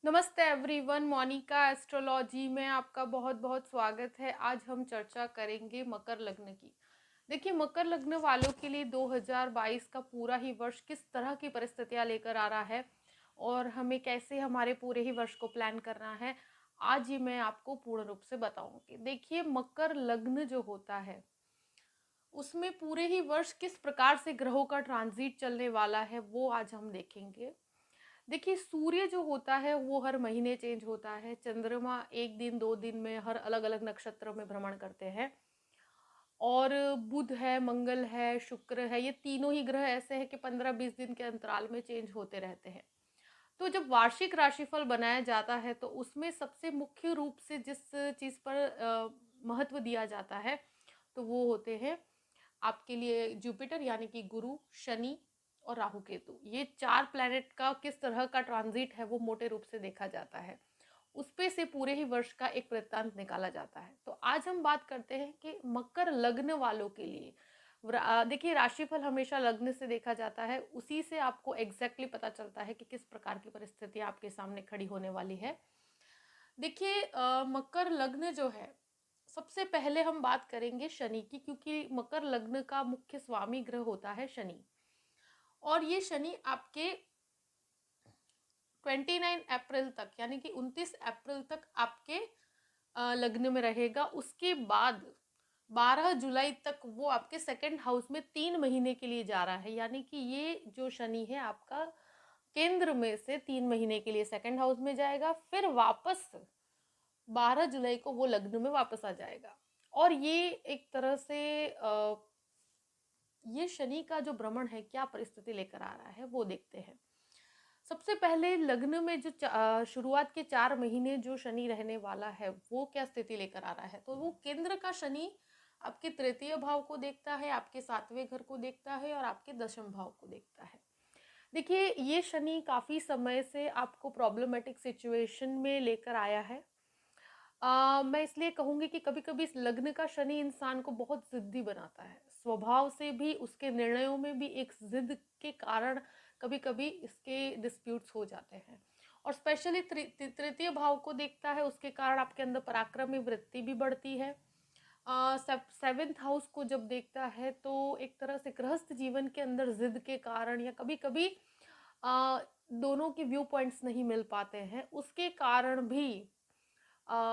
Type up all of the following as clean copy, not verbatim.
नमस्ते everyone, Monika astrology में आपका बहुत बहुत स्वागत है। आज हम चर्चा करेंगे मकर लग्न की। देखिए, मकर लग्न वालों के लिए 2022 का पूरा ही वर्ष किस तरह की परिस्थितियां लेकर आ रहा है और हमें कैसे हमारे पूरे ही वर्ष को प्लान करना है, आज ही मैं आपको पूर्ण रूप से बताऊंगी। देखिए, मकर लग्न जो होता है उसमें पूरे ही वर्ष किस प्रकार से ग्रहों का ट्रांजिट चलने वाला है वो आज हम देखेंगे। देखिए, सूर्य जो होता है वो हर महीने चेंज होता है। चंद्रमा एक दिन दो दिन में हर अलग अलग नक्षत्र में भ्रमण करते हैं। और बुध है, मंगल है, शुक्र है, ये तीनों ही ग्रह ऐसे हैं कि 15-20 दिन के अंतराल में चेंज होते रहते हैं। तो जब वार्षिक राशिफल बनाया जाता है तो उसमें सबसे मुख्य रूप से जिस चीज पर महत्व दिया जाता है तो वो होते हैं आपके लिए जुपिटर यानी कि गुरु, शनि और राहु केतु। ये चार प्लैनेट का किस तरह का ट्रांजिट है वो मोटे रूप से देखा जाता है। उस पे से पूरे ही वर्ष का एक वृत्तांत निकाला जाता है। तो आज हम बात करते हैं कि मकर लग्न वालों के लिए देखिए, राशिफल हमेशा लग्न से देखा जाता है, उसी से आपको एग्जैक्टली पता चलता है कि किस प्रकार की परिस्थिति आपके सामने खड़ी होने वाली है। देखिए, मकर लग्न जो है, सबसे पहले हम बात करेंगे शनि की, क्योंकि मकर लग्न का मुख्य स्वामी ग्रह होता है शनि। और ये शनि आपके 29 अप्रैल तक यानी कि 29 अप्रैल तक आपके लग्न में रहेगा। उसके बाद 12 जुलाई तक वो आपके सेकंड हाउस में 3 महीने के लिए जा रहा है। यानी कि ये जो शनि है आपका केंद्र में से 3 महीने के लिए सेकंड हाउस में जाएगा, फिर वापस 12 जुलाई को वो लग्न में वापस आ जाएगा। और ये एक तरह से ये शनि का जो भ्रमण है क्या परिस्थिति लेकर आ रहा है वो देखते हैं। सबसे पहले लग्न में जो शुरुआत के 4 महीने जो शनि रहने वाला है वो क्या स्थिति लेकर आ रहा है, तो वो केंद्र का शनि आपके तृतीय भाव को देखता है, आपके सातवें घर को देखता है और आपके दशम भाव को देखता है। देखिए, ये शनि काफी समय से आपको प्रॉब्लमेटिक सिचुएशन में लेकर आया है। मैं इसलिए कहूंगी कि कभी कभी इस लग्न का शनि इंसान को बहुत जिद्दी बनाता है। स्वभाव से भी, उसके निर्णयों में भी एक जिद के कारण कभी कभी इसके डिस्प्यूट्स हो जाते हैं। और स्पेशली तृतीय भाव को देखता है, उसके कारण आपके अंदर पराक्रमी वृत्ति भी बढ़ती है। सेवेंथ हाउस को जब देखता है तो एक तरह से गृहस्थ जीवन के अंदर जिद के कारण या कभी कभी दोनों के व्यू पॉइंट्स नहीं मिल पाते हैं, उसके कारण भी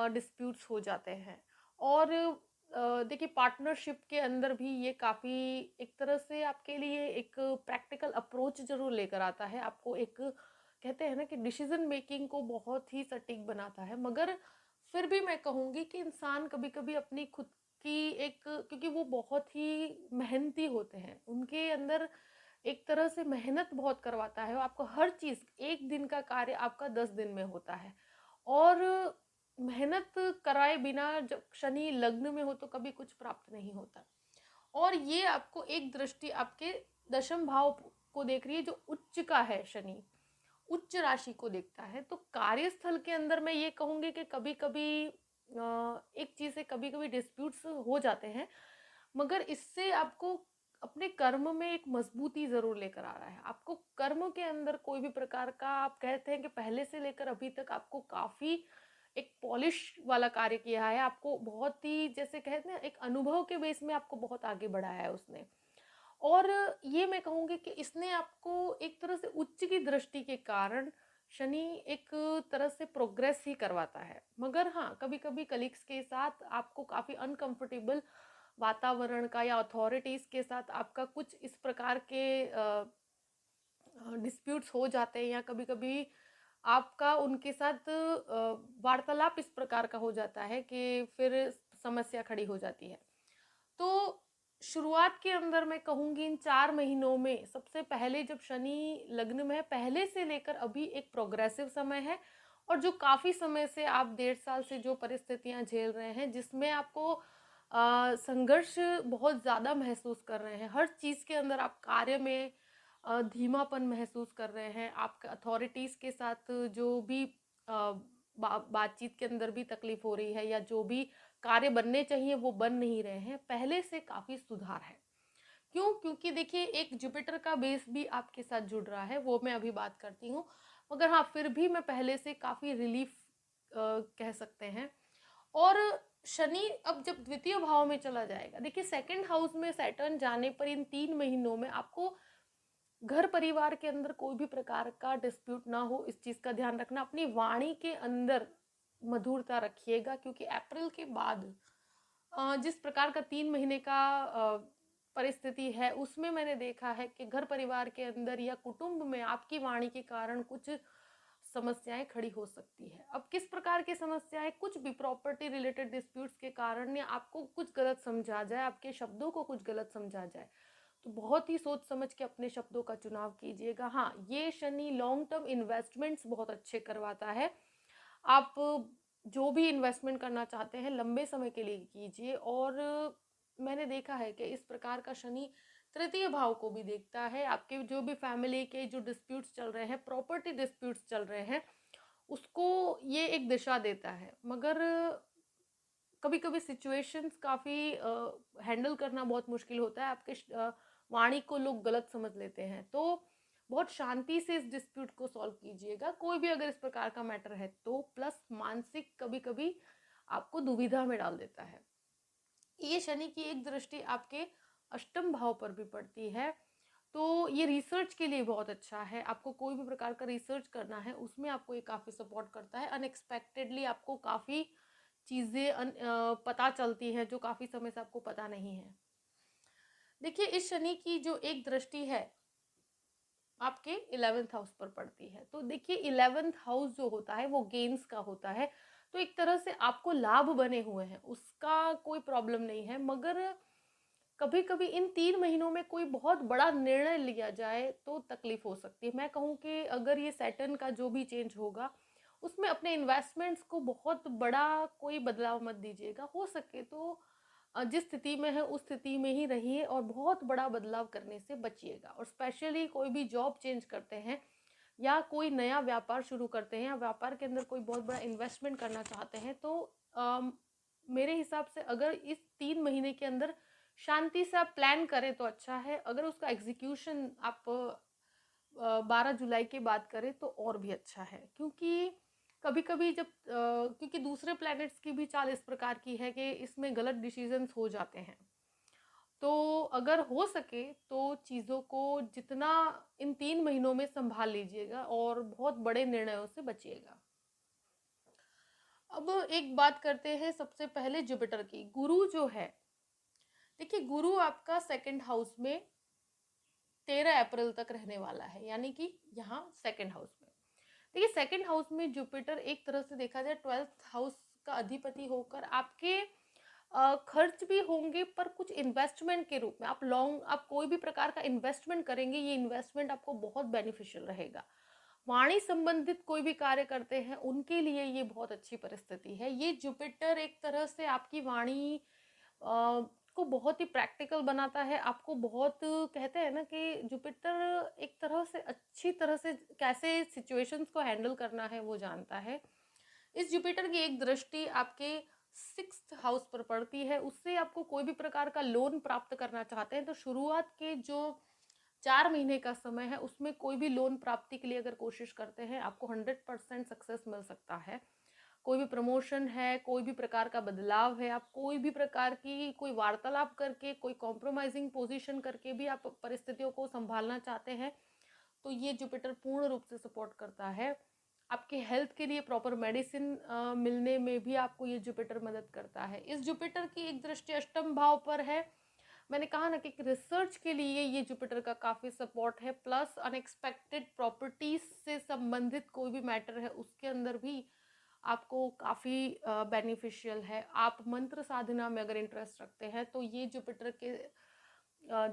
डिस्प्यूट्स हो जाते हैं। और देखिए, पार्टनरशिप के अंदर भी ये काफ़ी एक तरह से आपके लिए एक प्रैक्टिकल अप्रोच जरूर लेकर आता है। आपको एक कहते हैं ना कि डिसीजन मेकिंग को बहुत ही सटीक बनाता है। मगर फिर भी मैं कहूँगी कि इंसान कभी कभी अपनी खुद की एक, क्योंकि वो बहुत ही मेहनती होते हैं, उनके अंदर एक तरह से मेहनत बहुत करवाता है। आपको हर चीज़, एक दिन का कार्य आपका 10 दिन में होता है। और मेहनत कराए बिना जब शनि लग्न में हो तो कभी कुछ प्राप्त नहीं होता। और ये आपको एक दृष्टि आपके दशम भाव को देख रही है, जो उच्च का है शनि, उच्च राशि को देखता है। तो कार्यस्थल के अंदर मैं ये कहूंगी कि कभी कभी एक चीज से कभी कभी डिस्प्यूट्स हो जाते हैं, मगर इससे आपको अपने कर्म में एक मजबूती जरूर लेकर आ रहा है। आपको कर्म के अंदर कोई भी प्रकार का, आप कहते हैं कि पहले से लेकर अभी तक आपको काफी एक पॉलिश वाला कार्य किया है। आपको बहुत ही, जैसे कहते हैं, एक अनुभव के बेस में आपको बहुत आगे बढ़ाया है उसने। और ये मैं कहूँगी कि इसने आपको एक तरह से उच्च की दृष्टि के कारण शनि एक तरह से प्रोग्रेस ही करवाता है। मगर हाँ, कभी कभी कलीग्स के साथ आपको काफ़ी अनकंफर्टेबल वातावरण का या अथॉरिटीज़ के साथ आपका कुछ इस प्रकार के डिस्प्यूट्स हो जाते हैं, या कभी कभी आपका उनके साथ वार्तालाप इस प्रकार का हो जाता है कि फिर समस्या खड़ी हो जाती है। तो शुरुआत के अंदर मैं कहूंगी इन 4 महीनों में सबसे पहले जब शनि लग्न में है, पहले से लेकर अभी एक प्रोग्रेसिव समय है। और जो काफी समय से आप 1.5 साल से जो परिस्थितियां झेल रहे हैं, जिसमें आपको संघर्ष बहुत ज्यादा महसूस कर रहे हैं, हर चीज के अंदर आप कार्य में धीमापन महसूस कर रहे हैं, आपके अथॉरिटीज के साथ जो भी बातचीत के अंदर भी तकलीफ हो रही है, या जो भी कार्य बनने चाहिए वो बन नहीं रहे हैं, पहले से काफी सुधार है। क्यों? क्योंकि देखिए, एक जुपिटर का बेस भी आपके साथ जुड़ रहा है, वो मैं अभी बात करती हूँ। मगर हाँ, फिर भी मैं पहले से काफ़ी रिलीफ कह सकते हैं। और शनि अब जब द्वितीय भाव में चला जाएगा, देखिए सेकंड हाउस में सैटर्न जाने पर इन 3 महीनों में आपको घर परिवार के अंदर कोई भी प्रकार का डिस्प्यूट ना हो, इस चीज़ का ध्यान रखना। अपनी वाणी के अंदर मधुरता रखिएगा, क्योंकि अप्रैल के बाद जिस प्रकार का 3 महीने का परिस्थिति है, उसमें मैंने देखा है कि घर परिवार के अंदर या कुटुंब में आपकी वाणी के कारण कुछ समस्याएं खड़ी हो सकती है। अब किस प्रकार की समस्याएं, कुछ भी प्रॉपर्टी रिलेटेड डिस्प्यूट्स के कारण, या आपको कुछ गलत समझा जाए, आपके शब्दों को कुछ गलत समझा जाए, तो बहुत ही सोच समझ के अपने शब्दों का चुनाव कीजिएगा। हाँ, ये शनि लॉन्ग टर्म इन्वेस्टमेंट्स बहुत अच्छे करवाता है। आप जो भी इन्वेस्टमेंट करना चाहते हैं लंबे समय के लिए कीजिए। और मैंने देखा है कि इस प्रकार का शनि तृतीय भाव को भी देखता है। आपके जो भी फैमिली के जो डिस्प्यूट्स चल रहे हैं, प्रॉपर्टी डिस्प्यूट्स चल रहे हैं, उसको ये एक दिशा देता है। मगर कभी कभी सिचुएशंस काफ़ी हैंडल करना बहुत मुश्किल होता है, आपके वाणी को लोग गलत समझ लेते हैं। तो बहुत शांति से इस डिस्प्यूट को सॉल्व कीजिएगा, कोई भी अगर इस प्रकार का मैटर है तो। प्लस मानसिक कभी कभी आपको दुविधा में डाल देता है। ये शनि की एक दृष्टि आपके अष्टम भाव पर भी पड़ती है, तो ये रिसर्च के लिए बहुत अच्छा है। आपको कोई भी प्रकार का रिसर्च करना है, उसमें आपको ये काफ़ी सपोर्ट करता है। अनएक्सपेक्टेडली आपको काफ़ी चीज़ें पता चलती हैं जो काफ़ी समय से आपको पता नहीं है। देखिए, इस शनि की जो एक दृष्टि है आपके 11th हाउस पर पड़ती है, तो देखिए 11th हाउस जो होता है वो गेन्स का होता है। तो एक तरह से आपको लाभ बने हुए हैं, उसका कोई प्रॉब्लम नहीं है। मगर कभी कभी इन 3 महीनों में कोई बहुत बड़ा निर्णय लिया जाए तो तकलीफ हो सकती है। मैं कहूँ कि अगर ये सैटर्न का जो भी चेंज होगा, उसमें अपने इन्वेस्टमेंट्स को बहुत बड़ा कोई बदलाव मत दीजिएगा। हो सके तो जिस स्थिति में है उस स्थिति में ही रहिए, और बहुत बड़ा बदलाव करने से बचिएगा। और स्पेशली कोई भी जॉब चेंज करते हैं, या कोई नया व्यापार शुरू करते हैं, या व्यापार के अंदर कोई बहुत बड़ा इन्वेस्टमेंट करना चाहते हैं, तो मेरे हिसाब से अगर इस 3 महीने के अंदर शांति से आप प्लान करें तो अच्छा है। अगर उसका एग्जीक्यूशन आप 12 जुलाई के बाद करें तो और भी अच्छा है। क्योंकि कभी कभी जब क्योंकि दूसरे प्लैनेट्स की भी चाल इस प्रकार की है कि इसमें गलत डिसीजंस हो जाते हैं। तो अगर हो सके तो चीज़ों को जितना इन 3 महीनों में संभाल लीजिएगा, और बहुत बड़े निर्णयों से बचिएगा। अब एक बात करते हैं सबसे पहले जुपिटर की। गुरु जो है, देखिए गुरु आपका सेकंड हाउस में 13 अप्रैल तक रहने वाला है, यानी कि यहाँ सेकंड हाउस में। देखिए सेकंड हाउस में जुपिटर एक तरह से देखा जाए 12th हाउस का अधिपति होकर आपके खर्च भी होंगे, पर कुछ इन्वेस्टमेंट के रूप में आप कोई भी प्रकार का इन्वेस्टमेंट करेंगे, ये इन्वेस्टमेंट आपको बहुत बेनिफिशियल रहेगा। वाणी संबंधित कोई भी कार्य करते हैं उनके लिए ये बहुत अच्छी परिस्थिति है। ये जुपिटर एक तरह से आपकी वाणी को बहुत ही प्रैक्टिकल बनाता है। आपको बहुत, कहते हैं ना कि जुपिटर एक तरह से अच्छी तरह से कैसे सिचुएशंस को हैंडल करना है वो जानता है। इस जुपिटर की एक दृष्टि आपके 6th हाउस पर पड़ती है, उससे आपको कोई भी प्रकार का लोन प्राप्त करना चाहते हैं तो शुरुआत के जो 4 महीने का समय है उसमें कोई भी लोन प्राप्ति के लिए अगर कोशिश करते हैं, आपको 100% सक्सेस मिल सकता है। कोई भी प्रमोशन है, कोई भी प्रकार का बदलाव है, आप कोई भी प्रकार की कोई वार्तालाप करके, कोई कॉम्प्रोमाइजिंग पोजीशन करके भी आप परिस्थितियों को संभालना चाहते हैं, तो ये जुपिटर पूर्ण रूप से सपोर्ट करता है। आपके हेल्थ के लिए प्रॉपर मेडिसिन मिलने में भी आपको ये जुपिटर मदद करता है। इस जुपिटर की एक दृष्टि अष्टम भाव पर है। मैंने कहा ना कि रिसर्च के लिए ये जुपिटर का काफ़ी सपोर्ट है। प्लस अनएक्सपेक्टेड प्रॉपर्टीज से संबंधित कोई भी मैटर है उसके अंदर भी आपको काफ़ी बेनिफिशियल है। आप मंत्र साधना में अगर इंटरेस्ट रखते हैं तो ये जुपिटर के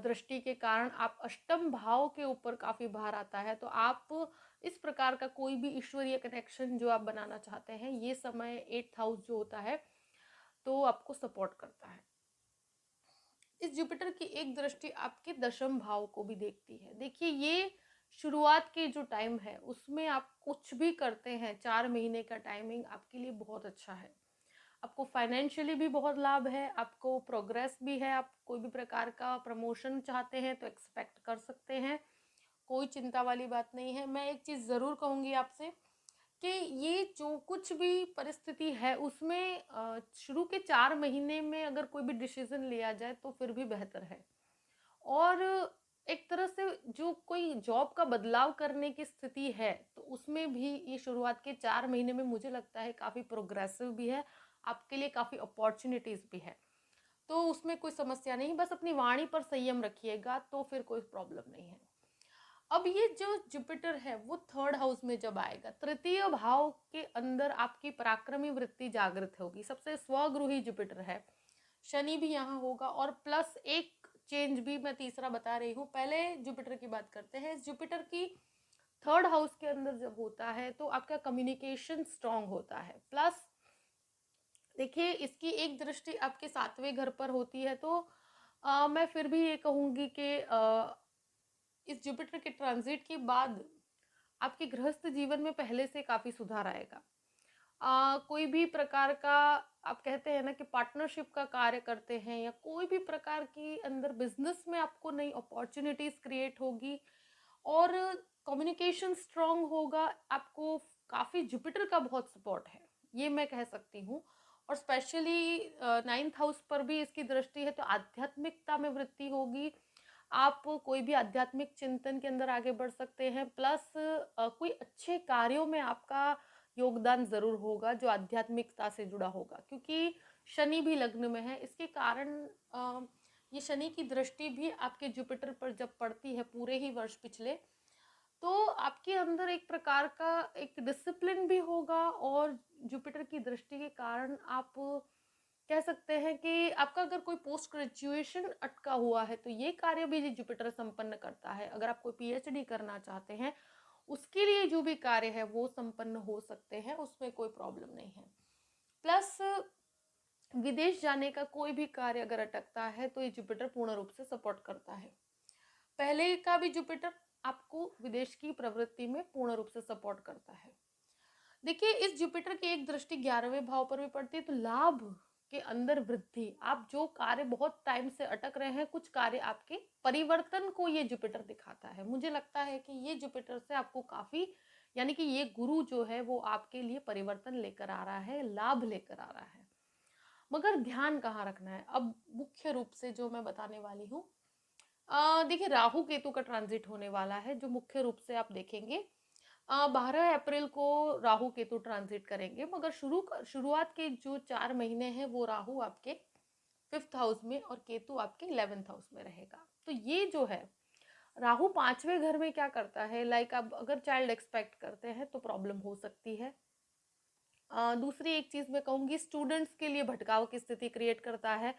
दृष्टि के कारण आप अष्टम भाव के ऊपर काफ़ी भार आता है। तो आप इस प्रकार का कोई भी ईश्वरीय कनेक्शन जो आप बनाना चाहते हैं, ये समय 8th हाउस जो होता है तो आपको सपोर्ट करता है। इस जुपिटर की एक दृष्टि आपके 10th भाव को भी देखती है। देखिए ये शुरुआत के जो टाइम है उसमें आप कुछ भी करते हैं, 4 महीने का टाइमिंग आपके लिए बहुत अच्छा है। आपको फाइनेंशियली भी बहुत लाभ है, आपको प्रोग्रेस भी है। आप कोई भी प्रकार का प्रमोशन चाहते हैं तो एक्सपेक्ट कर सकते हैं। कोई चिंता वाली बात नहीं है। मैं एक चीज़ ज़रूर कहूँगी आपसे कि ये जो कुछ भी परिस्थिति है उसमें शुरू के 4 महीने में अगर कोई भी डिसीज़न लिया जाए तो फिर भी बेहतर है। और एक तरह से जो कोई जॉब का बदलाव करने की स्थिति है, तो उसमें भी ये शुरुआत के 4 महीने में मुझे लगता है काफ़ी प्रोग्रेसिव भी है, आपके लिए काफ़ी अपॉर्च्युनिटीज़ भी है। तो उसमें कोई समस्या नहीं, बस अपनी वाणी पर संयम रखिएगा तो फिर कोई प्रॉब्लम नहीं है। अब ये जो जुपिटर है वो 3rd हाउस में जब आएगा, तृतीय भाव के अंदर आपकी पराक्रमी वृत्ति जागृत होगी। सबसे स्वगृही जुपिटर है, शनि भी यहाँ होगा और प्लस एक चेंज भी मैं तीसरा बता रही हूँ। पहले जुपिटर की बात करते हैं। जुपिटर की 3rd हाउस के अंदर जब होता है तो आपका कम्युनिकेशन स्ट्रांग होता है। प्लस देखिए, इसकी एक दृष्टि आपके 7वें घर पर होती है, तो मैं फिर भी ये कहूँगी कि इस जुपिटर के ट्रांजिट के बाद आपके गृहस्थ जीवन में पहले से काफ़ी सुधार आएगा। कोई भी प्रकार का, आप कहते हैं ना कि पार्टनरशिप का कार्य करते हैं या कोई भी प्रकार की अंदर बिजनेस में आपको नई अपॉर्चुनिटीज क्रिएट होगी और कम्युनिकेशन स्ट्रांग होगा। आपको काफ़ी जुपिटर का बहुत सपोर्ट है, ये मैं कह सकती हूँ। और स्पेशली 9th हाउस पर भी इसकी दृष्टि है, तो आध्यात्मिकता में वृद्धि होगी। आप कोई भी आध्यात्मिक चिंतन के अंदर आगे बढ़ सकते हैं। प्लस कोई अच्छे कार्यों में आपका योगदान ज़रूर होगा जो आध्यात्मिकता से जुड़ा होगा, क्योंकि शनि भी लग्न में है। इसके कारण ये शनि की दृष्टि भी आपके जुपिटर पर जब पड़ती है पूरे ही वर्ष पिछले, तो आपके अंदर एक प्रकार का एक डिसिप्लिन भी होगा। और जुपिटर की दृष्टि के कारण आप कह सकते हैं कि आपका अगर कोई पोस्ट ग्रेजुएशन अटका हुआ है तो ये कार्य भी ये जुपिटर संपन्न करता है। अगर आप कोई पीएचडी करना चाहते हैं, उसके लिए जो भी कार्य है वो संपन्न हो सकते हैं, उसमें कोई प्रॉब्लम नहीं है। प्लस विदेश जाने का कोई भी कार्य अगर अटकता है तो ये जुपिटर पूर्ण रूप से सपोर्ट करता है। पहले का भी जुपिटर आपको विदेश की प्रवृत्ति में पूर्ण रूप से सपोर्ट करता है। देखिए, इस जुपिटर की एक दृष्टि 11वें भाव पर भी पड़ती है, तो लाभ के अंदर वृद्धि, आप जो कार्य बहुत टाइम से अटक रहे हैं, कुछ कार्य आपके परिवर्तन को ये जुपिटर दिखाता है। मुझे लगता है कि ये जुपिटर से आपको काफी, यानी कि ये गुरु जो है वो आपके लिए परिवर्तन लेकर आ रहा है, लाभ लेकर आ रहा है। मगर ध्यान कहाँ रखना है, अब मुख्य रूप से जो मैं बताने वाली हूँ। देखिए, राहु केतु का ट्रांजिट होने वाला है, जो मुख्य रूप से आप देखेंगे 12 अप्रैल को राहु केतु ट्रांजिट करेंगे। मगर शुरुआत के जो 4 महीने हैं वो राहु आपके 5th हाउस में और केतु आपके 11th हाउस में रहेगा। तो ये जो है, राहु 5वें घर में क्या करता है, लाइक आप अगर चाइल्ड एक्सपेक्ट करते हैं तो प्रॉब्लम हो सकती है। दूसरी एक चीज़ मैं कहूँगी, स्टूडेंट्स के लिए भटकाव की स्थिति क्रिएट करता है।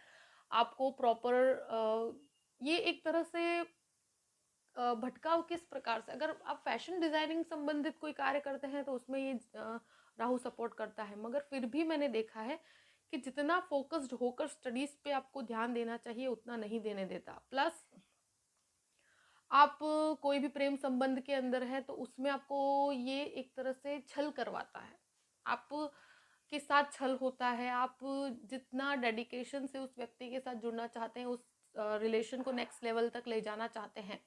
आपको प्रॉपर ये एक तरह से भटकाव किस प्रकार से, अगर आप फैशन डिजाइनिंग संबंधित कोई कार्य करते हैं तो उसमें ये राहु सपोर्ट करता है। मगर फिर भी मैंने देखा है कि जितना फोकस्ड होकर स्टडीज पे आपको ध्यान देना चाहिए उतना नहीं देने देता। प्लस आप कोई भी प्रेम संबंध के अंदर है तो उसमें आपको ये एक तरह से छल करवाता है, आप के साथ छल होता है। आप जितना डेडिकेशन से उस व्यक्ति के साथ जुड़ना चाहते हैं, उस रिलेशन को नेक्स्ट लेवल तक ले जाना चाहते हैं,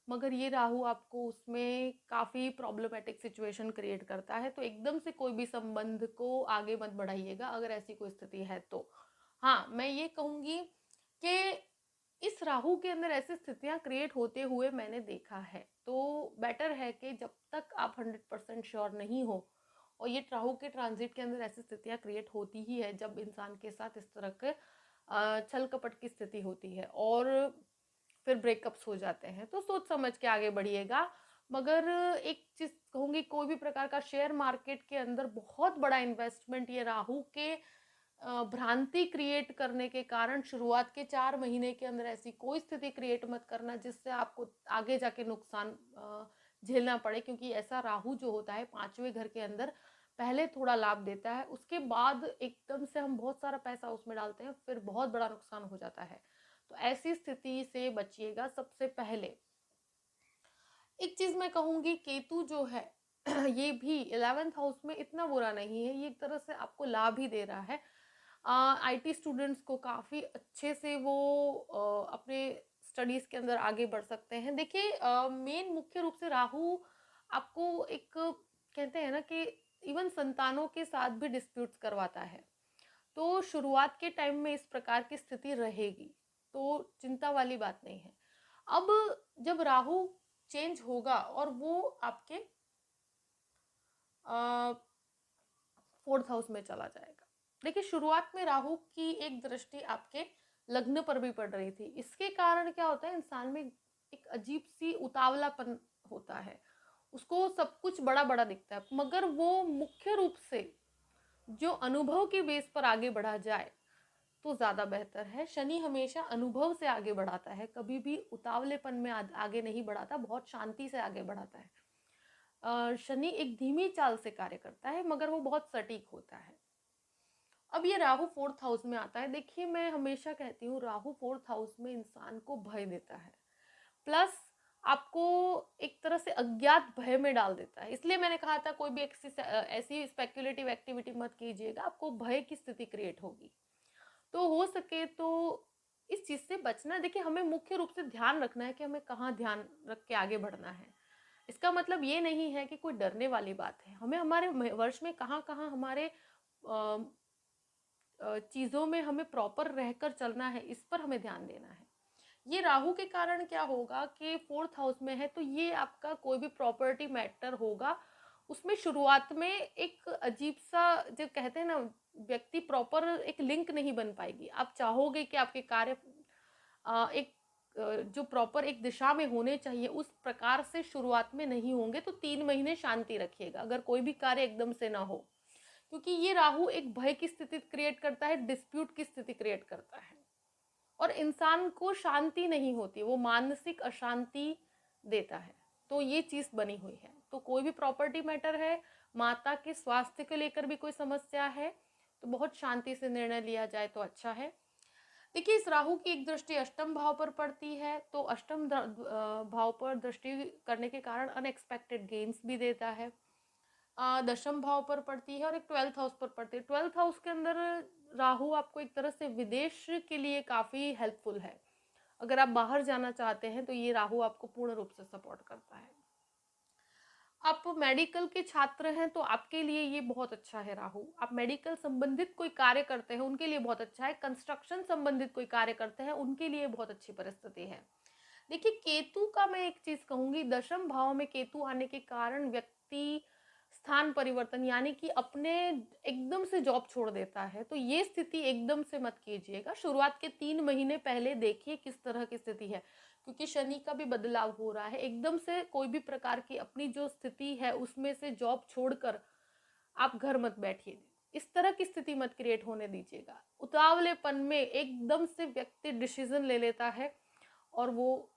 मगर ये राहु आपको उसमें काफ़ी प्रॉब्लमेटिक सिचुएशन क्रिएट करता है। तो एकदम से कोई भी संबंध को आगे मत बढ़ाइएगा अगर ऐसी कोई स्थिति है तो। हाँ, मैं ये कहूँगी कि इस राहु के अंदर ऐसी स्थितियाँ क्रिएट होते हुए मैंने देखा है, तो बेटर है कि जब तक आप 100% श्योर नहीं हो, और ये राहु के ट्रांजिट के अंदर ऐसी स्थितियाँ क्रिएट होती ही है जब इंसान के साथ इस तरह के छल कपट की स्थिति होती है और फिर ब्रेकअप्स हो जाते हैं, तो सोच समझ के आगे बढ़िएगा। मगर एक चीज़ कहूँगी, कोई भी प्रकार का शेयर मार्केट के अंदर बहुत बड़ा इन्वेस्टमेंट ये राहु के भ्रांति क्रिएट करने के कारण शुरुआत के 4 महीने के अंदर ऐसी कोई स्थिति क्रिएट मत करना जिससे आपको आगे जाके नुकसान झेलना पड़े। क्योंकि ऐसा राहु जो होता है 5वें घर के अंदर पहले थोड़ा लाभ देता है, उसके बाद एकदम से हम बहुत सारा पैसा उसमें डालते हैं, फिर बहुत बड़ा नुकसान हो जाता है। तो ऐसी स्थिति से बचिएगा सबसे पहले। एक चीज मैं कहूंगी, केतु जो है ये भी 11th हाउस में इतना बुरा नहीं है, ये एक तरह से आपको लाभ ही दे रहा है। आईटी स्टूडेंट्स को काफ़ी अच्छे से वो अपने स्टडीज के अंदर आगे बढ़ सकते हैं। देखिए मेन मुख्य रूप से राहु आपको एक कहते हैं ना कि इवन संतानों के साथ भी डिस्प्यूट्स करवाता है। तो शुरुआत के टाइम में इस प्रकार की स्थिति रहेगी, तो चिंता वाली बात नहीं है। अब जब राहु चेंज होगा और वो आपके 4th हाउस में चला जाएगा। देखिए शुरुआत में राहु की एक दृष्टि आपके लग्न पर भी पड़ रही थी। इसके कारण क्या होता है, इंसान में एक अजीब सी उतावलापन होता है, उसको सब कुछ बड़ा बड़ा दिखता है, मगर वो मुख्य रूप से जो अनुभव के बेस पर आगे बढ़ा जाए तो ज़्यादा बेहतर है। शनि हमेशा अनुभव से आगे बढ़ाता है, कभी भी उतावलेपन में आगे नहीं बढ़ाता, बहुत शांति से आगे बढ़ाता है। शनि एक धीमी चाल से कार्य करता है, मगर वो बहुत सटीक होता है। अब ये राहु 4th हाउस में आता है। देखिए मैं हमेशा कहती हूँ राहु 4th हाउस में इंसान को भय देता है, प्लस आपको एक तरह से अज्ञात भय में डाल देता है। इसलिए मैंने कहा था कोई भी ऐसी स्पेक्युलेटिव एक्टिविटी मत कीजिएगा, आपको भय की स्थिति क्रिएट होगी। तो हो सके तो इस चीज से बचना। देखिए हमें मुख्य रूप से ध्यान रखना है कि हमें कहाँ ध्यान रख के आगे बढ़ना है। इसका मतलब ये नहीं है कि कोई डरने वाली बात है। हमें हमारे वर्ष में कहाँ कहाँ हमारे चीजों में हमें प्रॉपर रहकर चलना है, इस पर हमें ध्यान देना है। ये राहु के कारण क्या होगा कि 4th हाउस में है, तो ये आपका कोई भी प्रॉपर्टी मैटर होगा, उसमें शुरुआत में एक अजीब सा जो कहते हैं ना, व्यक्ति प्रॉपर एक लिंक नहीं बन पाएगी। आप चाहोगे कि आपके कार्य एक जो प्रॉपर एक दिशा में होने चाहिए उस प्रकार से शुरुआत में नहीं होंगे, तो 3 महीने शांति रखिएगा अगर कोई भी कार्य एकदम से ना हो, क्योंकि ये राहु एक भय की स्थिति क्रिएट करता है, डिस्प्यूट की स्थिति क्रिएट करता है और इंसान को शांति नहीं होती, वो मानसिक अशांति देता है। तो ये चीज बनी हुई है। तो कोई भी प्रॉपर्टी मैटर है, माता के स्वास्थ्य को लेकर भी कोई समस्या है, तो बहुत शांति से निर्णय लिया जाए तो अच्छा है। देखिए इस राहु की एक दृष्टि अष्टम भाव पर पड़ती है, तो अष्टम भाव पर दृष्टि करने के कारण अनएक्सपेक्टेड गेन्स भी देता है। दशम भाव पर पड़ती है और एक 12th हाउस पर पड़ती है। 12th हाउस के अंदर राहु आपको एक तरह से विदेश के लिए काफी हेल्पफुल है। अगर आप बाहर जाना चाहते हैं तो ये राहु आपको पूर्ण रूप से सपोर्ट करता है। आप मेडिकल के छात्र हैं तो आपके लिए ये बहुत अच्छा है राहु। आप मेडिकल संबंधित कोई कार्य करते हैं उनके लिए बहुत अच्छा है। कंस्ट्रक्शन संबंधित कोई कार्य करते हैं उनके लिए बहुत अच्छी परिस्थिति है। देखिए केतु का मैं एक चीज कहूंगी, दशम भाव में केतु आने के कारण व्यक्ति स्थान परिवर्तन यानी कि अपने एकदम से जॉब छोड़ देता है, तो ये स्थिति एकदम से मत कीजिएगा। शुरुआत के 3 महीने पहले देखिए किस तरह की स्थिति है, क्योंकि शनि का भी बदलाव हो रहा है। एकदम से कोई भी प्रकार की अपनी जो स्थिति है उसमें से जॉब छोड़कर आप घर मत बैठिए, इस तरह की स्थिति मत क्रिएट होने दीजिएगा। उतावलेपन में एकदम से व्यक्ति डिसीजन ले लेता है और वो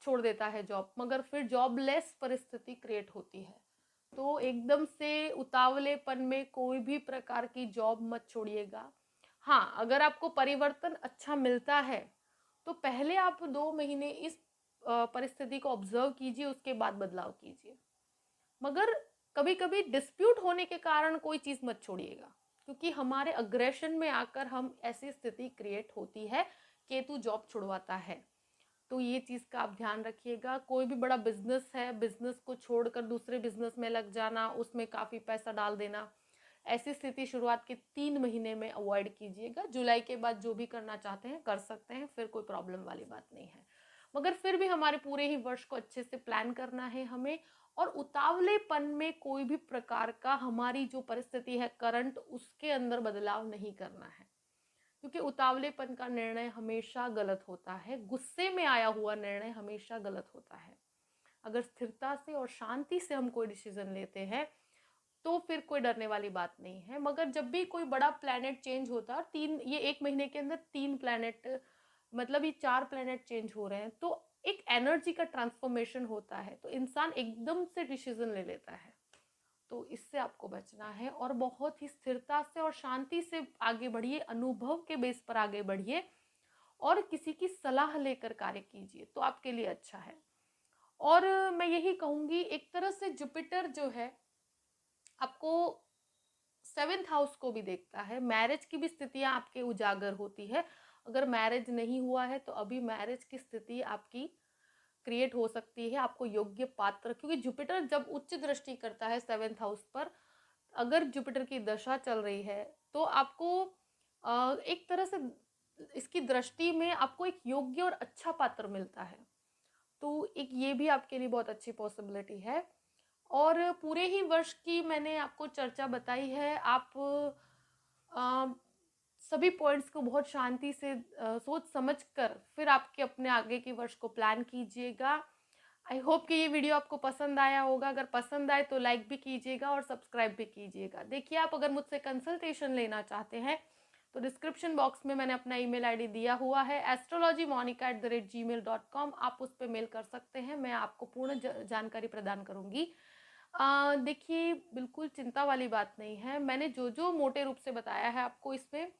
छोड़ देता है जॉब, मगर फिर जॉबलेस परिस्थिति क्रिएट होती है। तो एकदम से उतावलेपन में कोई भी प्रकार की जॉब मत छोड़िएगा। हाँ, अगर आपको परिवर्तन अच्छा मिलता है तो पहले आप 2 महीने इस परिस्थिति को ऑब्जर्व कीजिए, उसके बाद बदलाव कीजिए। मगर कभी कभी डिस्प्यूट होने के कारण कोई चीज मत छोड़िएगा, क्योंकि हमारे अग्रेशन में आकर हम ऐसी स्थिति क्रिएट होती है, केतु जॉब छुड़वाता है। तो ये चीज का आप ध्यान रखिएगा। कोई भी बड़ा बिजनेस है, बिजनेस को छोड़कर दूसरे बिजनेस में लग जाना, उसमें काफी पैसा डाल देना, ऐसी स्थिति शुरुआत के 3 महीने में अवॉइड कीजिएगा। जुलाई के बाद जो भी करना चाहते हैं कर सकते हैं, फिर कोई प्रॉब्लम वाली बात नहीं है। मगर फिर भी हमारे पूरे ही वर्ष को अच्छे से प्लान करना है हमें, और उतावलेपन में कोई भी प्रकार का हमारी जो परिस्थिति है करंट, उसके अंदर बदलाव नहीं करना है, क्योंकि उतावलेपन का निर्णय हमेशा गलत होता है। गुस्से में आया हुआ निर्णय हमेशा गलत होता है। अगर स्थिरता से और शांति से हम कोई डिसीजन लेते हैं तो फिर कोई डरने वाली बात नहीं है। मगर जब भी कोई बड़ा प्लैनेट चेंज होता है, ये 1 महीने के अंदर 3 प्लैनेट, मतलब ये 4 प्लैनेट चेंज हो रहे हैं, तो एक एनर्जी का ट्रांसफॉर्मेशन होता है, तो इंसान एकदम से डिसीजन ले लेता है। तो इससे आपको बचना है और बहुत ही स्थिरता से और शांति से आगे बढ़िए, अनुभव के बेस पर आगे बढ़िए और किसी की सलाह लेकर कार्य कीजिए, तो आपके लिए अच्छा है। और मैं यही कहूंगी, एक तरह से जुपिटर जो है आपको 7th हाउस को भी देखता है, मैरिज की भी स्थितियां आपके उजागर होती है। अगर मैरिज नहीं हुआ है तो अभी मैरिज की स्थिति आपकी क्रिएट हो सकती है, आपको योग्य पात्र, क्योंकि जुपिटर जब उच्च दृष्टि करता है 7th हाउस पर, अगर जुपिटर की दशा चल रही है तो आपको एक तरह से इसकी दृष्टि में आपको एक योग्य और अच्छा पात्र मिलता है। तो एक ये भी आपके लिए बहुत अच्छी पॉसिबिलिटी है। और पूरे ही वर्ष की मैंने आपको चर्चा बताई है। आप अ, सभी पॉइंट्स को बहुत शांति से सोच समझ कर फिर आपके अपने आगे के वर्ष को प्लान कीजिएगा। आई होप कि ये वीडियो आपको पसंद आया होगा। अगर पसंद आए तो लाइक भी कीजिएगा और सब्सक्राइब भी कीजिएगा। देखिए, आप अगर मुझसे कंसल्टेशन लेना चाहते हैं तो डिस्क्रिप्शन बॉक्स में मैंने अपना ईमेल आईडी दिया हुआ है, astrologymonica@gmail.com। आप उस पर मेल कर सकते हैं, मैं आपको पूर्ण जानकारी प्रदान करूंगी। देखिए, बिल्कुल चिंता वाली बात नहीं है। मैंने जो जो मोटे रूप से बताया है आपको इसमें,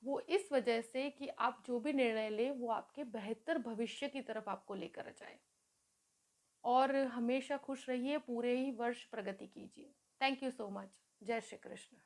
वो इस वजह से कि आप जो भी निर्णय लें वो आपके बेहतर भविष्य की तरफ आपको लेकर जाए। और हमेशा खुश रहिए, पूरे ही वर्ष प्रगति कीजिए। Thank you so much. जय श्री कृष्ण।